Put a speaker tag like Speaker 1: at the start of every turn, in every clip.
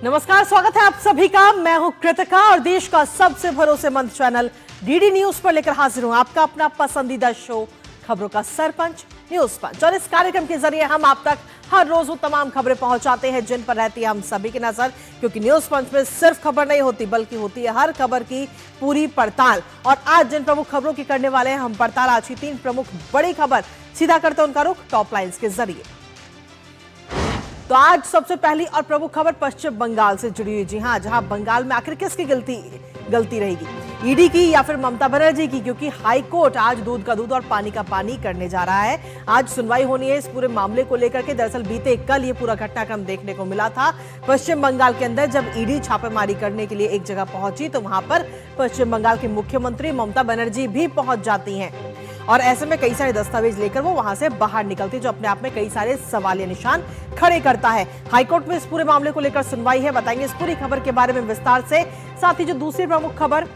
Speaker 1: नमस्कार, स्वागत है आप सभी का। मैं हूं कृतिका और देश का सबसे भरोसेमंद चैनल डीडी न्यूज पर लेकर हाजिर हूं आपका अपना पसंदीदा शो खबरों का सरपंच न्यूज पंच। और इस कार्यक्रम के जरिए हम आप तक हर रोज वो तमाम खबरें पहुंचाते हैं जिन पर रहती है हम सभी की नजर, क्योंकि न्यूज पंच में सिर्फ खबर नहीं होती बल्कि होती है हर खबर की पूरी पड़ताल। और आज जिन प्रमुख खबरों की करने वाले हैं हम पड़ताल, आज की 3 प्रमुख बड़ी खबर सीधा करते हैं उनका रुख टॉप लाइन्स के जरिए। तो आज सबसे पहली और प्रमुख खबर पश्चिम बंगाल से जुड़ी हुई। जी हां, जहां बंगाल में आखिर किसकी गलती रहेगी, ईडी की या फिर ममता बनर्जी की? क्योंकि हाई कोर्ट आज दूध का दूध और पानी का पानी करने जा रहा है। आज सुनवाई होनी है इस पूरे मामले को लेकर के। दरअसल बीते कल ये पूरा घटनाक्रम देखने को मिला था पश्चिम बंगाल के अंदर, जब ईडी छापेमारी करने के लिए एक जगह पहुंची तो वहां पर पश्चिम बंगाल की मुख्यमंत्री ममता बनर्जी भी पहुंच जाती हैं और ऐसे में कई सारे दस्तावेज लेकर वो वहां से बाहर निकलती, जो अपने आप में कई सारे सवालिया निशान खड़े करता है। हाईकोर्ट में इस पूरे मामले को लेकर सुनवाई है, बताएंगे इस पूरी खबर के बारे में विस्तार से। साथ ही जो दूसरी प्रमुख खबर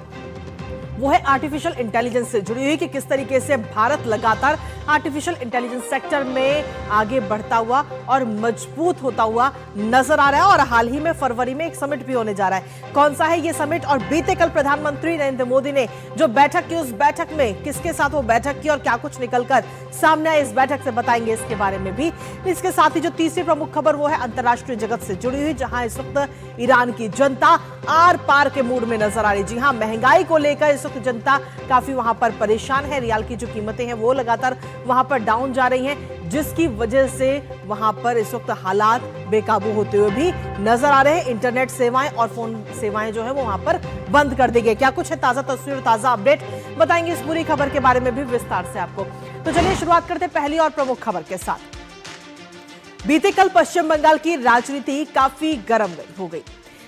Speaker 1: वो है आर्टिफिशियल इंटेलिजेंस से जुड़ी हुई कि किस तरीके से भारत लगातार आर्टिफिशियल इंटेलिजेंस सेक्टर में आगे बढ़ता हुआ और मजबूत होता हुआ नजर आ रहा है। और हाल ही में फरवरी में एक समिट भी होने जा रहा है। कौन सा है ये समिट और बीते कल प्रधानमंत्री नरेंद्र मोदी ने जो बैठक की, उस बैठक में किसके साथ वो बैठक की और क्या कुछ निकलकर सामने आया, इस बैठक से बताएंगे इसके बारे में भी। इसके साथ ही जो तीसरी प्रमुख खबर वो है अंतरराष्ट्रीय जगत से जुड़ी हुई, जहां इस वक्त ईरान की जनता आर पार के मूड में नजर आ रही। जी हां, महंगाई को लेकर इस वक्त जनता काफी वहां पर परेशान है। रियाल की जो कीमतें हैं वो लगातार वहां पर डाउन जा रही हैं, जिसकी वजह से वहां पर इस वक्त हालात बेकाबू होते हुए भी नजर आ रहे हैं। इंटरनेट सेवाएं और फोन सेवाएं जो है वो वहां पर बंद कर दी गई। क्या कुछ है ताजा तस्वीर और ताजा अपडेट, बताएंगे इस पूरी खबर के बारे में भी विस्तार से आपको। तो चलिए शुरुआत करते हैं पहली और प्रमुख खबर के साथ। बीते कल पश्चिम बंगाल की राजनीति काफी गर्म हो गई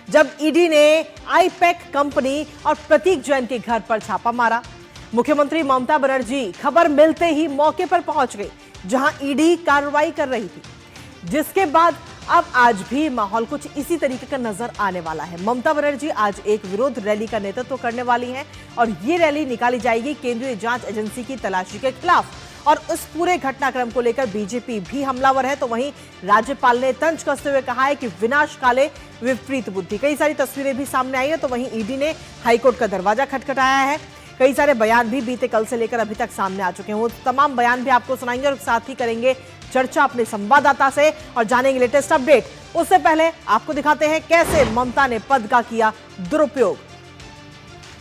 Speaker 1: जब ईडी ने आईपैक कंपनी और प्रतीक जैन के घर पर छापा मारा। मुख्यमंत्री ममता बनर्जी खबर मिलते ही मौके पर पहुंच गई जहां ईडी कार्रवाई कर रही थी, जिसके बाद अब आज भी माहौल कुछ इसी तरीके का नजर आने वाला है। ममता बनर्जी आज एक विरोध रैली का नेतृत्व करने वाली हैं और ये रैली निकाली जाएगी केंद्रीय जांच एजेंसी की तलाशी के खिलाफ। और उस पूरे घटनाक्रम को लेकर बीजेपी भी हमलावर है, तो वहीं राज्यपाल ने तंज कसते हुए कहा है कि विनाश काले विपरीत बुद्धि। कई सारी तस्वीरें भी सामने आई है, तो वहीं ईडी ने हाईकोर्ट का दरवाजा खटखटाया है। कई सारे बयान भी बीते कल से लेकर अभी तक सामने आ चुके हैं, वो तमाम बयान भी आपको सुनाएंगे और साथ ही करेंगे चर्चा अपने संवाददाता से और जानेंगे लेटेस्ट अपडेट। उससे पहले आपको दिखाते हैं कैसे ममता ने पद का किया दुरुपयोग।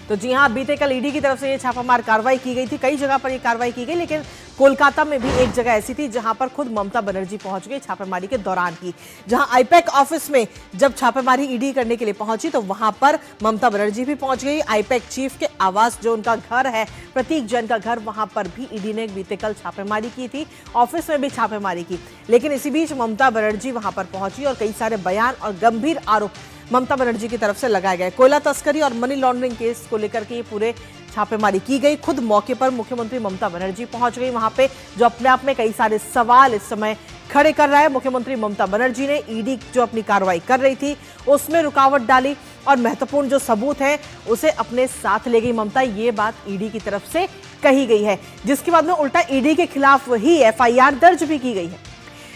Speaker 1: तो जी हां, बीते कल ईडी की तरफ से ये छापामार कार्रवाई की गई थी। कई जगह पर ये कार्रवाई की गई, लेकिन कोलकाता में भी एक जगह ऐसी थी जहां पर खुद ममता बनर्जी पहुंच गई छापेमारी के दौरान ही। जहां आईपैक ऑफिस में जब छापेमारी ईडी करने के लिए पहुंची तो वहां पर ममता बनर्जी भी पहुंच गई। आईपैक चीफ के आवास, जो उनका घर है प्रतीक जैन का घर, वहां पर भी ईडी ने बीते कल छापेमारी की थी। ऑफिस में भी छापेमारी की, लेकिन इसी बीच ममता बनर्जी वहां पर पहुंची और कई सारे बयान और गंभीर आरोप ममता बनर्जी की तरफ से लगाए गए। कोयला तस्करी और मनी लॉन्ड्रिंग केस को लेकर के ये पूरे छापेमारी की गई। खुद मौके पर मुख्यमंत्री ममता बनर्जी पहुंच गई वहां पे, जो अपने आप में कई सारे सवाल इस समय खड़े कर रहा है। मुख्यमंत्री ममता बनर्जी ने ईडी जो अपनी कार्रवाई कर रही थी उसमें रुकावट डाली और महत्वपूर्ण जो सबूत है उसे अपने साथ ले गई ममता। ये बात ईडी की तरफ से कही गई है, जिसके बाद में उल्टा ईडी के खिलाफ ही एफआईआर दर्ज भी की गई है।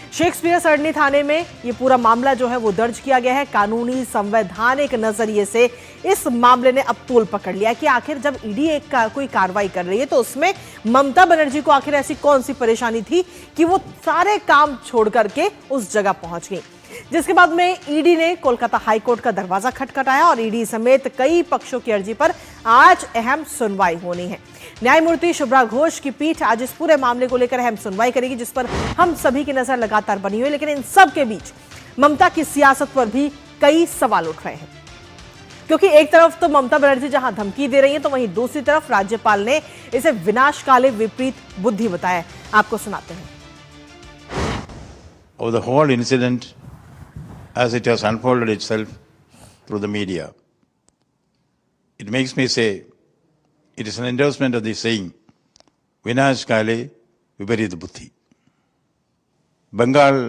Speaker 1: शेक्सपियर सरनी थाने में ये पूरा मामला जो है वो दर्ज किया गया है। कानूनी संवैधानिक नजरिए से इस मामले ने अब तूल पकड़ लिया कि आखिर जब ईडी कोई कार्रवाई कर रही है तो उसमें ममता बनर्जी को आखिर ऐसी कौन सी परेशानी थी कि वो सारे काम छोड़ करके उस जगह पहुंच गई। जिसके बाद में ईडी ने कोलकाता हाईकोर्ट का दरवाजा खटखटाया और ईडी समेत कई पक्षों की अर्जी पर आज अहम सुनवाई होनी है। न्यायमूर्ति शुभ्रा घोष की पीठ आज इस पूरे मामले को लेकर अहम सुनवाई करेगी, जिस पर हम सभी की नजर लगातार बनी हुई है। लेकिन इन सब के बीच ममता की सियासत पर भी कई सवाल उठ रहे हैं, क्योंकि एक तरफ तो ममता बनर्जी जहां धमकी दे रही है, तो वहीं दूसरी तरफ राज्यपाल ने इसे विनाशकाले विपरीत बुद्धि बताया। आपको सुनाते हैं।
Speaker 2: Of the whole incident as it has unfolded itself through the media, it makes me say it is an endorsement of the saying Vinash Kale Viparit Buddhi. Bengal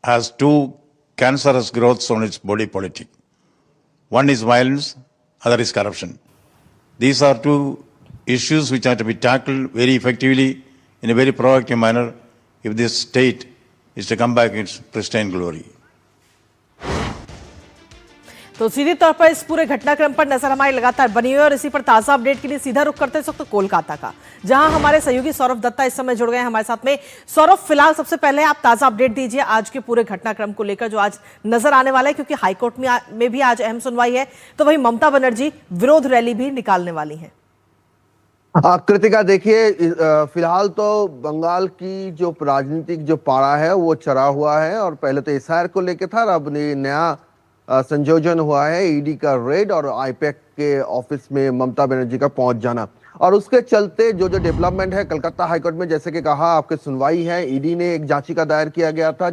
Speaker 2: has two cancerous growths on its body politic. One is violence, other is corruption. These are two issues which are to be tackled very effectively in a very proactive manner if this state is to come back in its pristine glory.
Speaker 1: तो सीधे तौर पर इस पूरे घटनाक्रम पर नजर हमारी लगातार बनी हुई है और इसी पर ताजा अपडेट के लिए सीधा रुख करते हैं इस वक्त कोलकाता का, जहां हमारे सहयोगी सौरभ दत्ता इस समय जुड़ गए हैं हमारे साथ में। सौरभ, फिलहाल सबसे पहले आप ताजा अपडेट दीजिए आज के पूरे घटनाक्रम को लेकर जो आज नजर आने वाला है, क्योंकि हाईकोर्ट में भी आज अहम सुनवाई है, तो वहीं ममता बनर्जी विरोध रैली भी निकालने वाली है।
Speaker 3: कृतिका, देखिए, फिलहाल तो बंगाल की जो राजनीतिक जो पारा है वो चढ़ा हुआ है और पहले तो एसआईआर को लेकर था, अब नया संयोजन हुआ है ईडी का रेड और आईपैक के ऑफिस में ममता बनर्जी का पहुंच जाना, और उसके चलते जो डेवलपमेंट है कलकत्ता हाईकोर्ट में, जैसे कि कहा आपके सुनवाई है। ईडी ने एक याचिका दायर किया गया था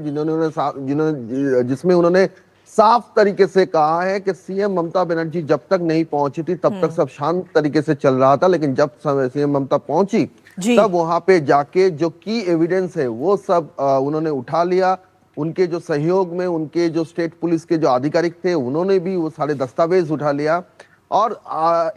Speaker 3: जिसमें उन्होंने साफ तरीके से कहा है कि सीएम ममता बनर्जी जब तक नहीं पहुंची थी तब तक सब शांत तरीके से चल रहा था, लेकिन जब सीएम ममता पहुंची तब वहां पे जाके जो की एविडेंस है वो सब उन्होंने उठा लिया। उनके जो सहयोग में उनके जो स्टेट पुलिस के जो आधिकारिक थे उन्होंने भी वो सारे दस्तावेज उठा लिया और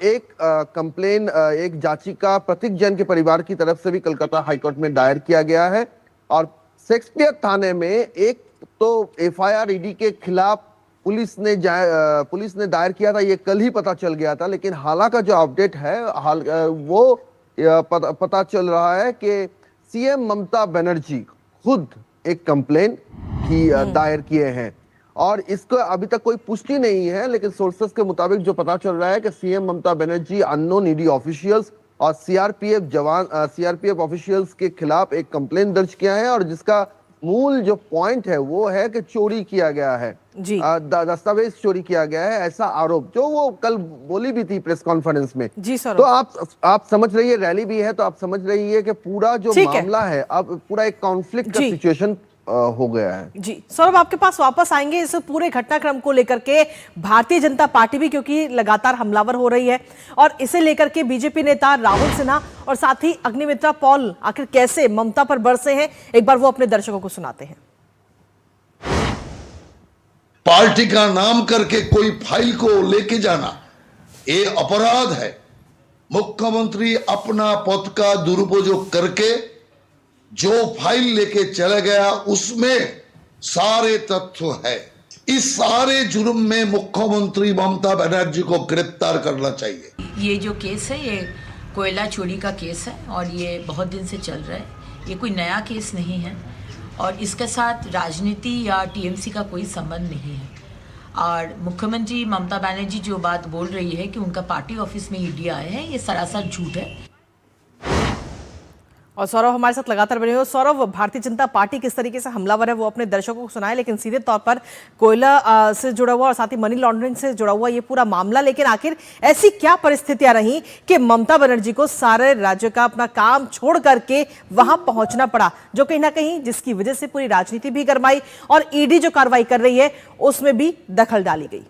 Speaker 3: एक कंप्लेन, एक याचिका प्रतीक जैन के परिवार की तरफ से भी कलकत्ता हाईकोर्ट में दायर किया गया है। और शेक्सपियर थाने में एक तो एफआईआर ईडी के खिलाफ पुलिस ने दायर किया था, ये कल ही पता चल गया था, लेकिन हालांकि जो अपडेट है वो पता चल रहा है कि सीएम ममता बनर्जी खुद एक कंप्लेन की दायर किए हैं और इसको अभी तक कोई पुष्टि नहीं है, लेकिन सोर्सेस के मुताबिक जो पता चल रहा है कि CM Mamata Banerjee unknown ED officials और सीआरपीएफ ऑफिशियल्स के खिलाफ एक कंप्लेन दर्ज किया है और जिसका मूल जो पॉइंट है वो है कि चोरी किया गया है, दस्तावेज चोरी किया गया है, ऐसा आरोप जो वो कल बोली भी थी प्रेस कॉन्फ्रेंस में।
Speaker 1: जी सर,
Speaker 3: तो आप समझ रही है, रैली भी है तो आप समझ रही है कि पूरा जो मामला है अब पूरा एक कॉन्फ्लिक्ट का सिचुएशन हो गया है।
Speaker 1: जी सौरभ, आपके पास वापस आएंगे इस पूरे घटनाक्रम को लेकर के। भारतीय जनता पार्टी भी क्योंकि लगातार हमलावर हो रही है और इसे लेकर के बीजेपी नेता राहुल सिन्हा और साथ ही अग्निमित्रा पॉल आखिर कैसे ममता पर बरसे हैं, एक बार वो अपने दर्शकों को सुनाते हैं।
Speaker 4: पार्टी का नाम करके कोई फाइल को लेके जाना ये अपराध है। मुख्यमंत्री अपना पद का दुरुपयोग करके जो फाइल लेके चला गया उसमें सारे तथ्य है। इस सारे जुर्म में मुख्यमंत्री ममता बनर्जी को गिरफ्तार करना चाहिए।
Speaker 5: ये जो केस है ये कोयला चोरी का केस है और ये बहुत दिन से चल रहा है, ये कोई नया केस नहीं है और इसके साथ राजनीति या टीएमसी का कोई संबंध नहीं है। और मुख्यमंत्री ममता बनर्जी जो बात बोल रही है कि उनका पार्टी ऑफिस में ईडी आए हैं, ये सरासर झूठ है।
Speaker 1: और सौरभ हमारे साथ लगातार बने हुए। सौरभ, भारतीय जनता पार्टी किस तरीके से हमलावर है वो अपने दर्शकों को सुनाए, लेकिन सीधे तौर पर कोयला से जुड़ा हुआ और साथ ही मनी लॉन्ड्रिंग से जुड़ा हुआ ये पूरा मामला, लेकिन आखिर ऐसी क्या परिस्थितियां रही कि ममता बनर्जी को सारे राज्य का अपना काम छोड़ करके वहां पहुंचना पड़ा, जो कहीं ना कहीं जिसकी वजह से पूरी राजनीति भी गरमाई और ईडी जो कार्रवाई कर रही है उसमें भी दखल डाली गई।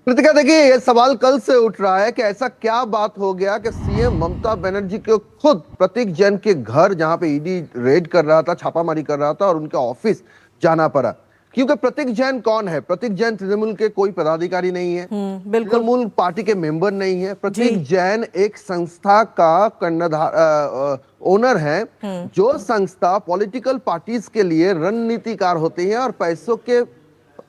Speaker 3: कृतिका, देखिए, ये सवाल कल से उठ रहा है कि ऐसा क्या बात हो गया कि सीएम ममता बनर्जी को खुद प्रतीक जैन के घर, जहां पे ईडी रेड कर रहा था, छापामारी कर रहा था, और उनका ऑफिस जाना पड़ा। क्योंकि प्रतीक जैन कौन है? प्रतीक जैन तृणमूल के कोई पदाधिकारी नहीं है, तृणमूल पार्टी के मेंबर नहीं है। प्रतीक जैन एक संस्था का कर्णधार ओनर है, जो संस्था पॉलिटिकल पार्टीज के लिए रणनीतिकार होती है और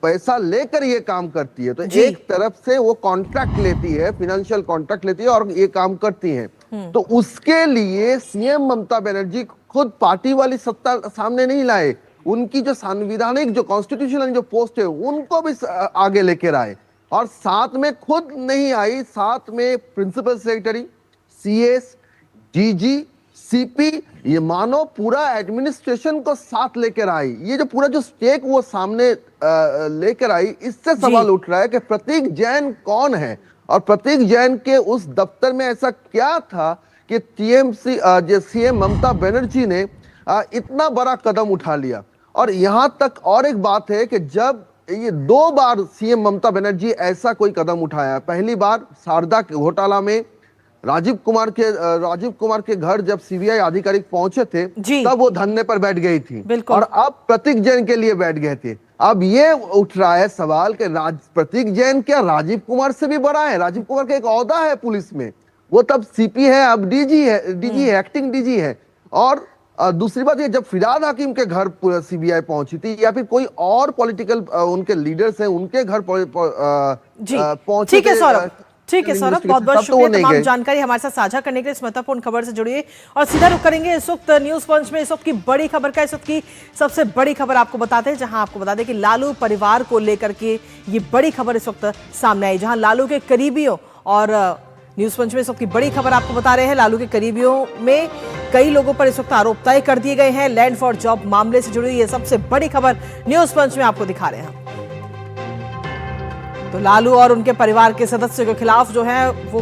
Speaker 3: पैसा लेकर ये काम करती है। तो एक तरफ से वो कॉन्ट्रैक्ट लेती है, फाइनेंशियल कॉन्ट्रैक्ट लेती है और ये काम करती है। तो उसके लिए सीएम ममता बनर्जी खुद पार्टी वाली सत्ता सामने नहीं लाए, उनकी जो संवैधानिक जो कॉन्स्टिट्यूशनल जो पोस्ट है उनको भी आगे लेकर आए और साथ में खुद नहीं आई, साथ में principal secretary, CS, DG, CP, ये मानो पूरा एडमिनिस्ट्रेशन को साथ लेकर आई। ये जो पूरा जो स्टेक वो सामने लेकर आई, इससे सवाल उठ रहा है कि प्रतीक जैन कौन है और प्रतीक जैन के उस दफ्तर में ऐसा क्या था कि सीएम ममता बनर्जी ने इतना बड़ा कदम उठा लिया। और यहां तक और एक बात है कि जब ये 2 बार सीएम ममता बनर्जी ऐसा कोई कदम उठाया, पहली बार शारदा घोटाला में राजीव कुमार के घर जब सीबीआई अधिकारी पहुंचे थे तब वो धरने पर बैठ गई थी और अब प्रतीक जैन के लिए बैठ गए थे। अब ये उठ रहा है सवाल कि प्रतीक जैन क्या राजीव कुमार से भी बड़ा है? राजीव कुमार का एक ओहदा है पुलिस में, वो तब सीपी है, अब डीजी है, एक्टिंग डीजी है। और दूसरी बात ये, जब फिरहाद हाकिम के घर सीबीआई पहुंची थी या फिर कोई और पॉलिटिकल उनके लीडर्स हैं उनके घर
Speaker 1: जी
Speaker 3: पहुंचे
Speaker 1: ठीक है
Speaker 3: थे,
Speaker 1: सौरभ, ठीक है सौरभ, बहुत बहुत
Speaker 3: तब तो वो
Speaker 1: शुक्रिया
Speaker 3: नहीं
Speaker 1: तमाम
Speaker 3: गए।
Speaker 1: जानकारी हमारे साथ साझा करने के लिए। इस महत्वपूर्ण खबर से जुड़िए और सीधा रुख करेंगे इस वक्त न्यूज पंच में इस वक्त की बड़ी खबर का। इस वक्त की सबसे बड़ी खबर आपको बताते हैं, जहां आपको बता दें कि लालू परिवार को लेकर के ये बड़ी खबर इस वक्त सामने आई, जहां लालू के करीबियों और न्यूज पंच में इस वक्त की बड़ी खबर आपको बता रहे हैं, लालू के करीबियों में कई लोगों पर इस वक्त आरोप तय कर दिए गए हैं। लैंड फॉर जॉब मामले से जुड़ी ये सबसे बड़ी खबर न्यूज पंच में आपको दिखा रहे हैं। तो लालू और उनके परिवार के सदस्यों के खिलाफ जो है वो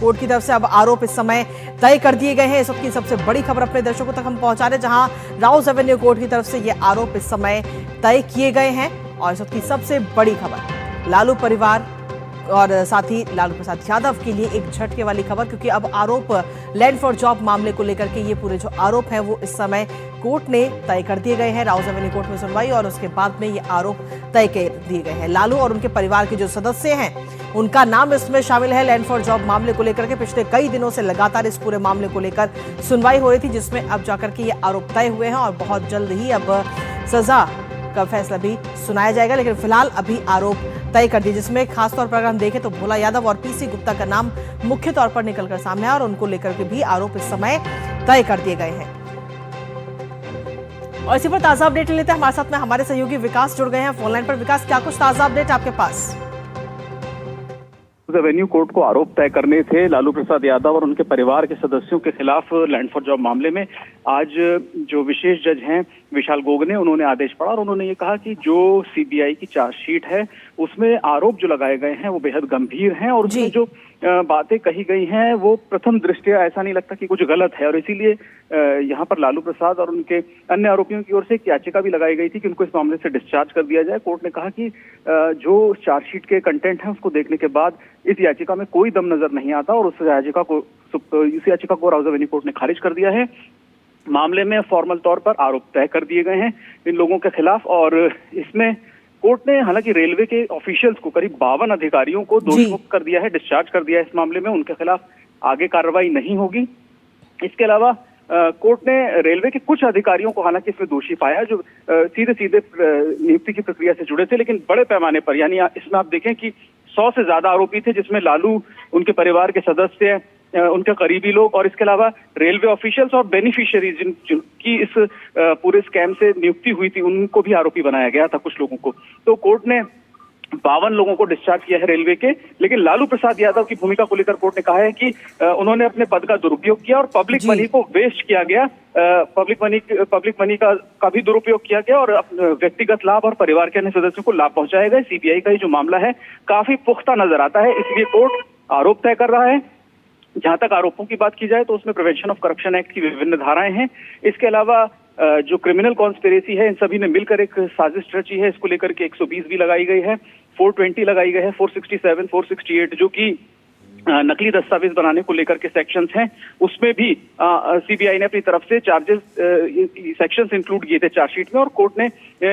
Speaker 1: कोर्ट की तरफ से अब आरोप इस समय तय कर दिए गए हैं। इस वक्त की सबसे बड़ी खबर अपने दर्शकों तक हम पहुंचा रहे हैं, जहां राउस एवेन्यू कोर्ट की तरफ से ये आरोप इस समय तय किए गए हैं। और इस वक्त की सबसे बड़ी खबर लालू परिवार और साथ ही लालू प्रसाद यादव के लिए एक झटके वाली खबर, क्योंकि अब आरोप लैंड फॉर जॉब मामले को लेकर के ये पूरे जो आरोप हैं वो इस समय कोर्ट ने तय कर दिए गए हैं। राउस एवेन्यू कोर्ट में सुनवाई और उसके बाद में ये आरोप तय कर दिए गए हैं। लालू और उनके परिवार के जो सदस्य हैं उनका नाम इसमें शामिल है। लैंड फॉर जॉब मामले को लेकर के पिछले कई दिनों से लगातार इस पूरे मामले को लेकर सुनवाई हो रही थी, जिसमें अब जाकर के ये आरोप तय हुए हैं और बहुत जल्द ही अब सजा का फैसला भी सुनाया जाएगा। लेकिन फिलहाल अभी आरोप तय कर दिए, जिसमें खासतौर पर अगर हम देखें तो भोला यादव और पीसी गुप्ता का नाम मुख्य तौर पर निकलकर सामने आया और उनको लेकर के भी आरोप इस समय तय कर दिए गए हैं। और इसी पर ताजा अपडेट लेते हैं, हमारे साथ में हमारे सहयोगी विकास जुड़ गए हैं फोन लाइन पर। विकास, क्या कुछ ताजा अपडेट आपके पास?
Speaker 6: एवेन्यू कोर्ट को आरोप तय करने थे लालू प्रसाद यादव और उनके परिवार के सदस्यों के खिलाफ लैंड फॉर जॉब मामले में। आज जो विशेष जज हैं विशाल गोगने, उन्होंने आदेश पढ़ा और उन्होंने ये कहा कि जो सीबीआई की चार्जशीट है उसमें आरोप जो लगाए गए हैं वो बेहद गंभीर हैं और उसमें जो बातें कही गई हैं वो प्रथम दृष्टया ऐसा नहीं लगता कि कुछ गलत है। और इसीलिए यहाँ पर लालू प्रसाद और उनके अन्य आरोपियों की ओर से एक याचिका भी लगाई गई थी कि उनको इस मामले से डिस्चार्ज कर दिया जाए। कोर्ट ने कहा कि जो चार्जशीट के कंटेंट है उसको देखने के बाद इस याचिका में कोई दम नजर नहीं आता और उस याचिका को राउस एवेन्यू कोर्ट ने खारिज कर दिया है। मामले में फॉर्मल तौर पर आरोप तय कर दिए गए हैं इन लोगों के खिलाफ और इसमें कोर्ट ने हालांकि रेलवे के ऑफिशियल्स को करीब 52 अधिकारियों को दोषमुक्त कर दिया है, डिस्चार्ज कर दिया है। इस मामले में उनके खिलाफ आगे कार्रवाई नहीं होगी। इसके अलावा कोर्ट ने रेलवे के कुछ अधिकारियों को हालांकि इसमें दोषी पाया जो सीधे सीधे नियुक्ति की प्रक्रिया से जुड़े थे, लेकिन बड़े पैमाने पर, यानी इसमें आप देखें कि 100 से ज्यादा आरोपी थे, जिसमें लालू, उनके परिवार के सदस्य, उनके करीबी लोग और इसके अलावा रेलवे ऑफिशियल्स और बेनिफिशियरी जिनकी इस पूरे स्कैम से नियुक्ति हुई थी उनको भी आरोपी बनाया गया था कुछ लोगों को। तो कोर्ट ने 52 लोगों को डिस्चार्ज किया है रेलवे के, लेकिन लालू प्रसाद यादव की भूमिका को लेकर कोर्ट ने कहा है कि उन्होंने अपने पद का दुरुपयोग किया और पब्लिक मनी को वेस्ट किया गया, पब्लिक मनी का भी दुरुपयोग किया गया और व्यक्तिगत लाभ और परिवार के अन्य सदस्यों को लाभ पहुंचाया गया। सीबीआई का ये जो मामला है काफी पुख्ता नजर आता है, इसलिए कोर्ट आरोप तय कर रहा है। जहां तक आरोपों की बात की जाए तो उसमें प्रिवेंशन ऑफ करप्शन एक्ट की विभिन्न धाराएं हैं। इसके अलावा जो क्रिमिनल कॉन्स्पिरेसी है, इन सभी ने मिलकर एक साजिश रची है, इसको लेकर के 120 भी लगाई गई है, 420 लगाई गई है, 467, 468 जो कि नकली दस्तावेज बनाने को लेकर के सेक्शंस हैं, उसमें भी सीबीआई ने अपनी तरफ से चार्जेस सेक्शंस इंक्लूड किए थे चार्जशीट में और कोर्ट ने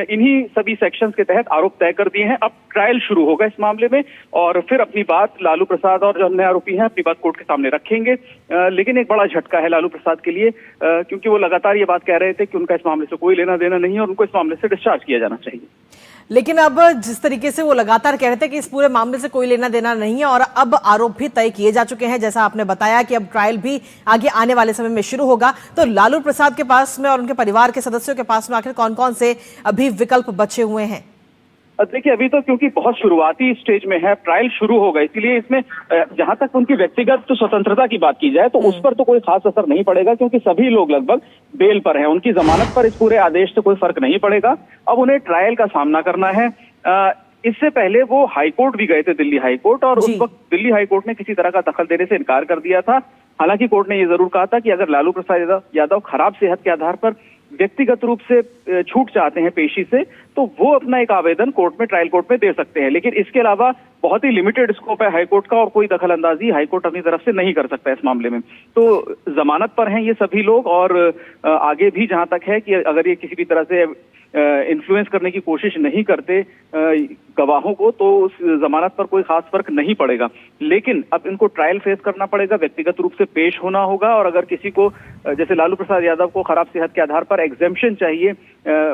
Speaker 6: इन्हीं सभी सेक्शंस के तहत आरोप तय कर दिए हैं। अब ट्रायल शुरू होगा इस मामले में और फिर अपनी बात लालू प्रसाद और जो अन्य आरोपी हैं अपनी बात कोर्ट के सामने रखेंगे। लेकिन एक बड़ा झटका है लालू प्रसाद के लिए, क्योंकि वो लगातार ये बात कह रहे थे कि उनका इस मामले से कोई लेना देना नहीं है और उनको इस मामले से डिस्चार्ज किया जाना चाहिए।
Speaker 1: लेकिन अब जिस तरीके से वो लगातार कह रहे थे कि इस पूरे मामले से कोई लेना देना नहीं है और अब आरोप भी तय किए जा चुके हैं, जैसा आपने बताया कि अब ट्रायल भी आगे आने वाले समय में शुरू होगा, तो लालू प्रसाद के पास में और उनके परिवार के सदस्यों के पास में आखिर कौन कौन से अभी विकल्प बचे हुए हैं?
Speaker 6: देखिए, अभी तो क्योंकि बहुत शुरुआती स्टेज में है, ट्रायल शुरू होगा, इसीलिए इसमें जहां तक उनकी व्यक्तिगत स्वतंत्रता की बात की जाए तो उस पर तो कोई खास असर नहीं पड़ेगा, क्योंकि सभी लोग लगभग बेल पर हैं, उनकी जमानत पर इस पूरे आदेश से कोई फर्क नहीं पड़ेगा। अब उन्हें ट्रायल का सामना करना है। इससे पहले वो हाईकोर्ट भी गए थे, दिल्ली हाईकोर्ट, और उस वक्त दिल्ली हाईकोर्ट ने किसी तरह का दखल देने से इनकार कर दिया था। हालांकि कोर्ट ने यह जरूर कहा था कि अगर लालू प्रसाद यादव खराब सेहत के आधार पर व्यक्तिगत रूप से छूट चाहते हैं पेशी से, तो वो अपना एक आवेदन कोर्ट में, ट्रायल कोर्ट में दे सकते हैं। लेकिन इसके अलावा बहुत ही लिमिटेड स्कोप है हाईकोर्ट का और कोई दखल अंदाजी हाईकोर्ट अपनी तरफ से नहीं कर सकता इस मामले में। तो जमानत पर हैं ये सभी लोग और आगे भी जहां तक है कि अगर ये किसी भी तरह से इन्फ्लुएंस करने की कोशिश नहीं करते गवाहों को, तो उस जमानत पर कोई खास फर्क नहीं पड़ेगा। लेकिन अब इनको ट्रायल फेस करना पड़ेगा, व्यक्तिगत रूप से पेश होना होगा, और अगर किसी को जैसे लालू प्रसाद यादव को खराब सेहत के आधार पर एग्जेम्पशन चाहिए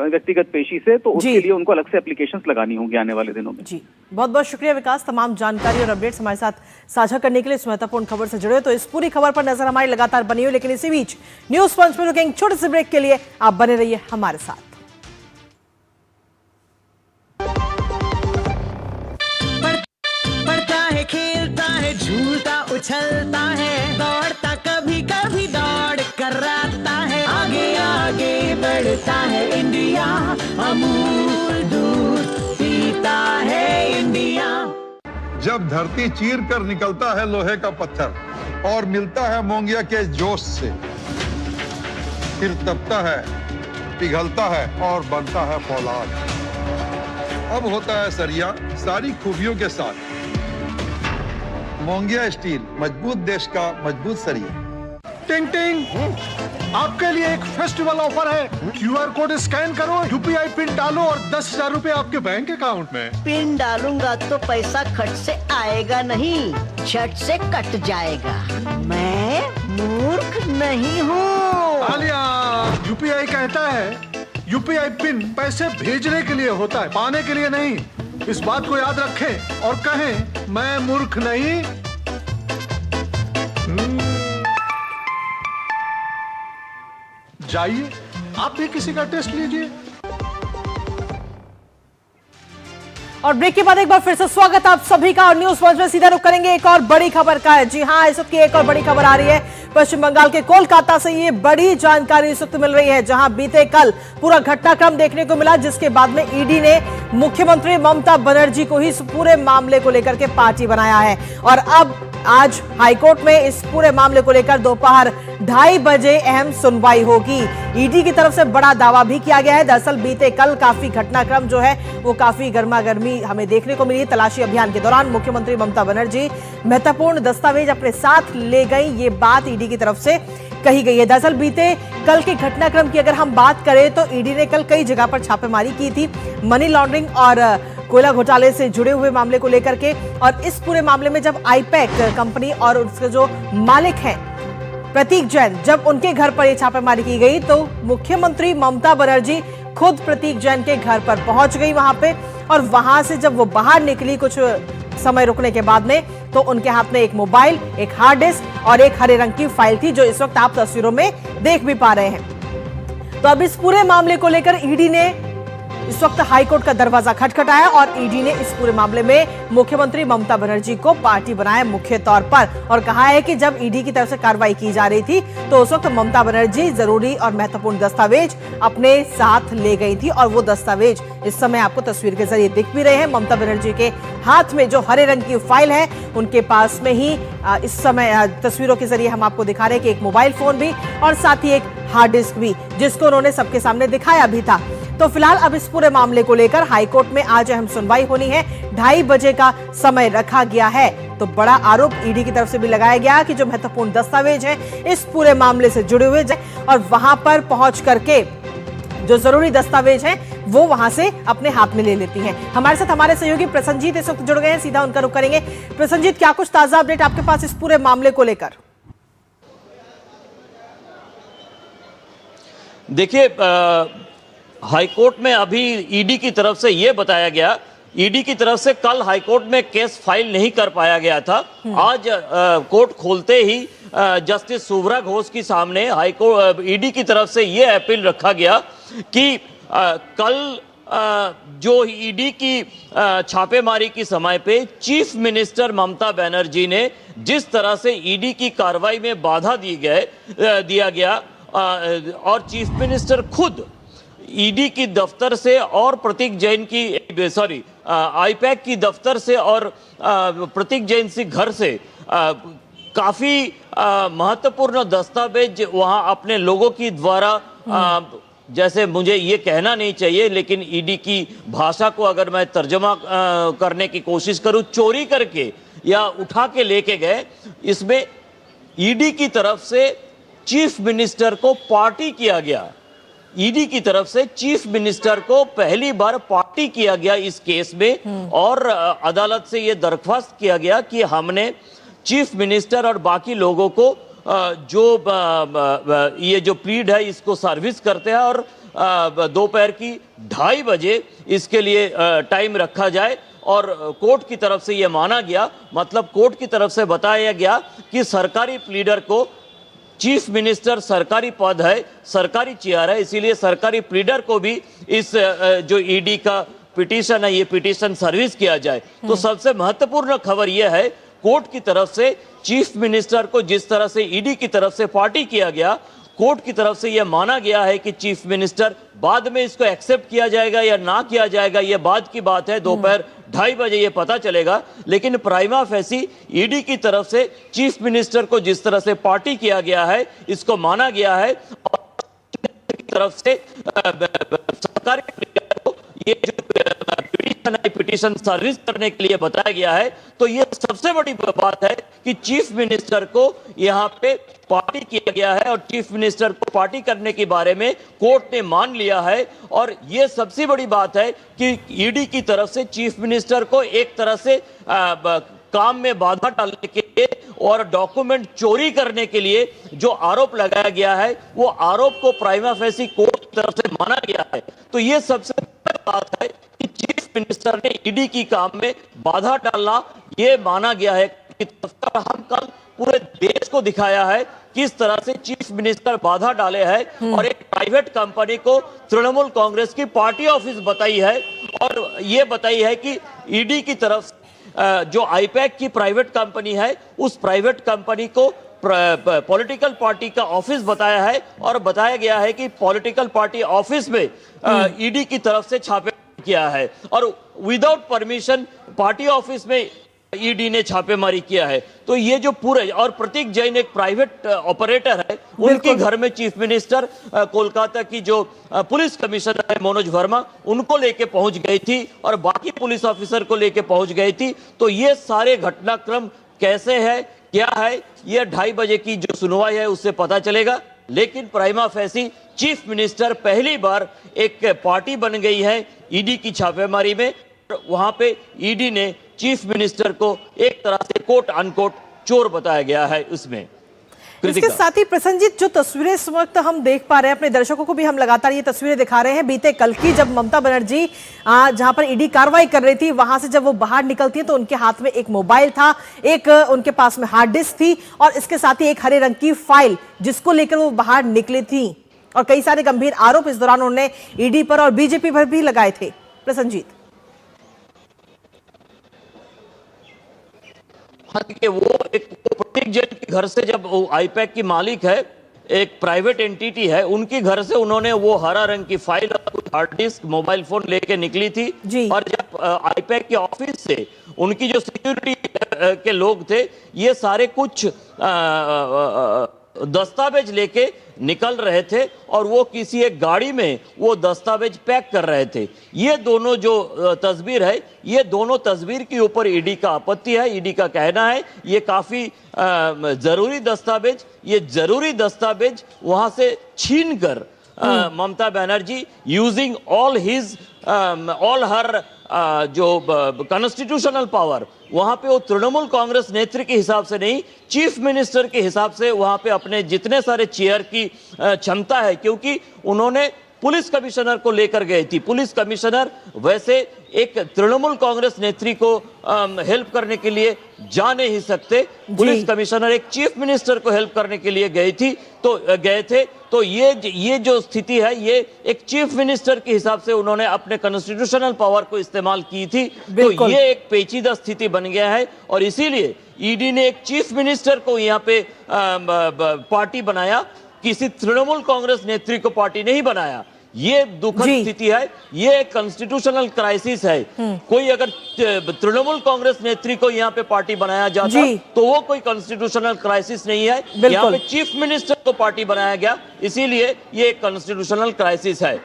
Speaker 6: व्यक्तिगत पेशी से, तो उसके लिए उनको अलग से एप्लीकेशंस लगानी होंगी आने वाले दिनों में।
Speaker 1: जी, बहुत बहुत शुक्रिया विकास, तमाम जानकारी और अपडेट्स हमारे साथ साझा करने के लिए। इस महत्वपूर्ण खबर से जुड़े तो इस पूरी खबर पर नजर हमारी लगातार बनी हुई, लेकिन इसी बीच न्यूज पंच में रुकेंगे छोटे से ब्रेक के लिए। आप बने रहिए हमारे साथ।
Speaker 7: खेलता है, झूलता उछलता है, दौड़ता कभी कभी दौड़ कराता है, आगे आगे बढ़ता है इंडिया, अमूल दूध पीता है इंडिया।
Speaker 8: जब धरती चीर कर निकलता है लोहे का पत्थर और मिलता है मोंगिया के जोश से, फिर तपता है, पिघलता है और बनता है फौलाद। अब होता है सरिया सारी खूबियों के साथ। मोंगिया स्टील, मजबूत देश का मजबूत सरिया।
Speaker 9: टिंग टिंग, आपके लिए एक फेस्टिवल ऑफर है। क्यूआर कोड स्कैन करो, यूपीआई पिन डालो और 10,000 रुपए आपके बैंक अकाउंट में।
Speaker 10: पिन डालूंगा तो पैसा खट से आएगा नहीं, झट से कट जाएगा। मैं मूर्ख नहीं हूँ।
Speaker 9: आलिया, यूपीआई कहता है यूपीआई पिन पैसे भेजने के लिए होता है, पाने के लिए नहीं। इस बात को याद रखें और कहें मैं मूर्ख नहीं। जाइए, आप भी किसी का टेस्ट लीजिए।
Speaker 1: और ब्रेक के बाद एक बार फिर से स्वागत आप सभी का, और न्यूज पंच में सीधा रुख करेंगे एक और बड़ी खबर का है। जी हां, इस वक्त की एक और बड़ी खबर आ रही है पश्चिम बंगाल के कोलकाता से। ये बड़ी जानकारी इस वक्त मिल रही है, जहां बीते कल पूरा घटनाक्रम देखने को मिला, जिसके बाद में ईडी ने मुख्यमंत्री ममता बनर्जी को ही इस पूरे मामले को लेकर के पार्टी बनाया है। और अब आज हाईकोर्ट में इस पूरे मामले को लेकर दोपहर 2:30 बजे अहम सुनवाई होगी। ईडी की तरफ से बड़ा दावा भी किया गया है। दरअसल बीते कल काफी घटनाक्रम जो है वो काफी गर्मागर्मी हमें देखने को मिली। तलाशी अभियान के दौरान मुख्यमंत्री ममता बनर्जी महत्वपूर्ण दस्तावेज अपने साथ ले गई, ये बात ईडी की तरफ से कही गई है। दरअसल बीते कल के घटनाक्रम की अगर हम बात करें तो ईडी ने कल कई जगह पर छापेमारी की थी, मनी लॉन्ड्रिंग और कोयला घोटाले से जुड़े हुए मामले को लेकर के। और इस पूरे मामले में जब आईपैक कंपनी और उसके जो मालिक हैं प्रतीक जैन, जब उनके घर पर यह छापेमारी की गई तो मुख्यमंत्री ममता बनर्जी खुद प्रतीक जैन के घर पर पहुंच गई वहां पे। और वहां से जब वो बाहर निकली कुछ समय रुकने के बाद में, तो उनके हाथ में एक मोबाइल, एक हार्ड डिस्क और एक हरे रंग की फाइल थी, जो इस वक्त आप तस्वीरों में देख भी पा रहे हैं। तो अब इस पूरे मामले को लेकर ईडी ने इस वक्त हाईकोर्ट का दरवाजा खटखटाया और ईडी ने इस पूरे मामले में मुख्यमंत्री ममता बनर्जी को पार्टी बनाया मुख्य तौर पर। और कहा है कि जब ईडी की तरफ से कार्रवाई की जा रही थी तो उस वक्त ममता बनर्जी जरूरी और महत्वपूर्ण दस्तावेज अपने साथ ले गई थी। और वो दस्तावेज इस समय आपको तस्वीर के जरिए दिख भी रहे हैं। ममता बनर्जी के हाथ में जो हरे रंग की फाइल है, उनके पास में ही इस समय तस्वीरों के जरिए हम आपको दिखा रहे हैं कि एक मोबाइल फोन भी और साथ ही एक हार्ड डिस्क भी, जिसको उन्होंने सबके सामने दिखाया भी था। तो फिलहाल अब इस पूरे मामले को लेकर हाईकोर्ट में आज अहम सुनवाई होनी है। 2:30 बजे का समय रखा गया है। तो बड़ा आरोप ईडी की तरफ से भी लगाया गया कि जो महत्वपूर्ण दस्तावेज हैं इस पूरे मामले से जुड़े हुए और वहां पर पहुंच करके जो जरूरी दस्तावेज हैं वो वहां से अपने हाथ में ले लेती हैं। हमारे साथ हमारे सहयोगी प्रसन्नजीत इस वक्त जुड़ गए हैं, सीधा उनका रुख करेंगे। प्रसन्नजीत, क्या कुछ ताजा अपडेट आपके पास इस पूरे मामले को लेकर?
Speaker 11: देखिए, हाईकोर्ट में अभी ईडी की तरफ से यह बताया गया, ईडी की तरफ से कल हाईकोर्ट में केस फाइल नहीं कर पाया गया था। आज कोर्ट खोलते ही जस्टिस सुब्रा घोष के सामने हाईकोर्ट ईडी की तरफ से यह अपील रखा गया कि कल जो ईडी की छापेमारी की समय पे चीफ मिनिस्टर ममता बनर्जी ने जिस तरह से ईडी की कार्रवाई में बाधा दिया गया और चीफ मिनिस्टर खुद ईडी की दफ्तर से और प्रतीक जैन की आईपैक की दफ्तर से और प्रतीक जैन से घर से काफी महत्वपूर्ण दस्तावेज वहां अपने लोगों की द्वारा जैसे मुझे ये कहना नहीं चाहिए, लेकिन ईडी की भाषा को अगर मैं तर्जमा करने की कोशिश करूं, चोरी करके या उठा के लेके गए। इसमें ईडी की तरफ से चीफ मिनिस्टर को पार्टी किया गया ईडी की तरफ से चीफ मिनिस्टर को पहली बार पार्टी किया गया इस केस में और अदालत से यह दरख्वास्त किया गया कि हमने चीफ मिनिस्टर और बाकी लोगों को जो ये जो प्लीड है इसको सर्विस करते हैं और दोपहर की 2:30 बजे इसके लिए टाइम रखा जाए और कोर्ट की तरफ से यह माना गया, मतलब कोर्ट की तरफ से बताया गया कि सरकारी प्लीडर को, चीफ मिनिस्टर सरकारी पद है, सरकारी चेयर है, इसीलिए सरकारी प्लीडर को भी इस जो ईडी का पिटीशन है ये पिटीशन सर्विस किया जाए। तो सबसे महत्वपूर्ण खबर यह है कोर्ट की तरफ से चीफ मिनिस्टर को जिस तरह से ईडी की तरफ से पार्टी किया गया, कोर्ट की तरफ से यह माना गया है कि चीफ मिनिस्टर, बाद में इसको एक्सेप्ट किया जाएगा या ना किया जाएगा यह बाद की बात है, दोपहर 2:30 बजे यह पता चलेगा। लेकिन प्राइमा फेसी ईडी की तरफ से चीफ मिनिस्टर को जिस तरह से पार्टी किया गया है इसको माना गया है और की तरफ से सरकारी को ये जो पिटीशन सर्विस करने के लिए बताया गया है। तो ये सबसे बड़ी बात है कि चीफ मिनिस्टर को यहाँ पे पार्टी किया गया है और चीफ मिनिस्टर को पार्टी करने के बारे में कोर्ट ने मान लिया है। और ये सबसे बड़ी बात है कि ईडी की तरफ से चीफ मिनिस्टर को एक तरह से काम में बाधा डालने के लिए और डॉक्यूमेंट चोरी करने के लिए जो आरोप लगाया गया है वो आरोप को प्राइमा फेसी कोर्ट की तरफ से माना गया है। तो ये सबसे बड़ी बात है कि चीफ मिनिस्टर ने ईडी की काम में बाधा डालना ये माना गया है कि हम कल पूरे देश को दिखाया है किस तरह से चीफ मिनिस्टर बाधा डाले हैं और एक प्राइवेट कंपनी को तृणमूल कांग्रेस की पार्टी ऑफिस बताई है और ये बताई है कि ईडी की तरफ जो आईपैक की प्राइवेट कंपनी है उस प्राइवेट कंपनी को पॉलिटिकल पार्टी का ऑफिस बताया है और बताया गया है कि पॉलिटिकल पार्टी ऑफिस में ईडी की तरफ से छापे किया है और विदाउट परमिशन पार्टी ऑफिस में ईडी ने छापेमारी किया है। तो ये जो पूरे, और प्रतीक जैन एक प्राइवेट ऑपरेटर है, उनके घर में चीफ मिनिस्टर कोलकाता की जो पुलिस कमिश्नर है मनोज वर्मा उनको लेके पहुंच गई थी और बाकी पुलिस ऑफिसर को लेके पहुंच गई थी। तो ये सारे घटनाक्रम कैसे है, क्या है, ये 2:30 बजे की जो सुनवाई है उससे पता चलेगा। लेकिन प्राइमा फेसी चीफ मिनिस्टर पहली बार एक पार्टी बन गई है ईडी की छापेमारी में। वहां पे ईडी ने चीफ मिनिस्टर को एक तरह से कोट अनकोट चोर बताया गया है उसमें।
Speaker 1: इसके साथ ही प्रसन्नजीत, जो तस्वीरें इस वक्त हम देख पा रहे हैं, अपने दर्शकों को भी हम लगातार ये तस्वीरें दिखा रहे हैं। बीते कल की जब ममता बनर्जी जहां पर ईडी कार्रवाई कर रही थी वहां से जब वो बाहर निकलती है तो उनके हाथ में एक मोबाइल था, एक उनके पास में हार्ड डिस्क थी और इसके साथ ही एक हरे रंग की फाइल जिसको लेकर वो बाहर निकली थी और कई सारे गंभीर आरोप इस दौरान उन्होंने ईडी पर और बीजेपी पर भी लगाए थे। प्रसन्नजीत,
Speaker 11: वो एक प्रतीक जैन के घर से, जब वो आईपैक की मालिक है, एक प्राइवेट एंटिटी है, उनके घर से उन्होंने वो हरा रंग की फाइल और हार्ड डिस्क मोबाइल फोन लेके निकली थी और जब आईपैक के ऑफिस से उनकी जो सिक्योरिटी के लोग थे ये सारे कुछ दस्तावेज लेके निकल रहे थे और वो किसी एक गाड़ी में वो दस्तावेज पैक कर रहे थे। ये दोनों जो तस्वीर है, ये दोनों तस्वीर के ऊपर ईडी का आपत्ति है। ईडी का कहना है ये काफी जरूरी दस्तावेज, ये जरूरी दस्तावेज वहां से छीन कर ममता बनर्जी यूजिंग ऑल हर जो कॉन्स्टिट्यूशनल पावर, वहां पे वो तृणमूल कांग्रेस नेत्री के हिसाब से नहीं, चीफ मिनिस्टर के हिसाब से वहां पे अपने जितने सारे चेयर की क्षमता है, क्योंकि उन्होंने पुलिस कमिश्नर को लेकर गई थी। पुलिस कमिश्नर वैसे एक तृणमूल कांग्रेस नेत्री को हेल्प करने के लिए जा नहीं सकते, पुलिस कमिश्नर एक चीफ मिनिस्टर को हेल्प करने के लिए गए थे। तो ये जो स्थिति है ये एक चीफ मिनिस्टर के हिसाब से उन्होंने अपने कॉन्स्टिट्यूशनल पावर को इस्तेमाल की थी। तो ये एक पेचीदा स्थिति बन गया है और इसीलिए ईडी ने एक चीफ मिनिस्टर को यहाँ पे पार्टी बनाया, किसी तृणमूल कांग्रेस नेत्री को पार्टी नहीं बनाया। ये दुखद स्थिति है, ये कॉन्स्टिट्यूशनल क्राइसिस है। कोई अगर तृणमूल कांग्रेस नेत्री को यहाँ पे पार्टी बनाया जाता तो वो कोई कॉन्स्टिट्यूशनल क्राइसिस नहीं है। यहाँ पे चीफ मिनिस्टर को पार्टी बनाया गया, इसीलिए ये कॉन्स्टिट्यूशनल क्राइसिस है।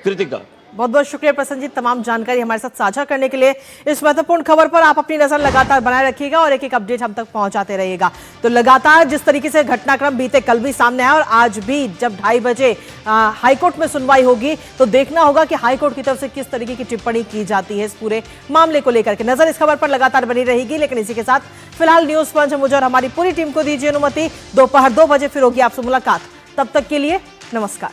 Speaker 11: कृतिका,
Speaker 1: बहुत बहुत शुक्रिया प्रसन्नजीत, तमाम जानकारी हमारे साथ साझा करने के लिए। इस महत्वपूर्ण खबर पर आप अपनी नजर लगातार बनाए रखिएगा और एक एक अपडेट हम तक पहुंचाते रहिएगा। तो लगातार जिस तरीके से घटनाक्रम बीते कल भी सामने आया और आज भी जब 2:30 बजे हाईकोर्ट में सुनवाई होगी तो देखना होगा कि हाईकोर्ट की तरफ से किस तरीके की टिप्पणी की जाती है इस पूरे मामले को लेकर के। नजर इस खबर पर लगातार बनी रहेगी, लेकिन इसी के साथ फिलहाल न्यूज पंच मुझे और हमारी पूरी टीम को दीजिए अनुमति। दोपहर 2 बजे फिर होगी आपसे मुलाकात। तब तक के लिए नमस्कार।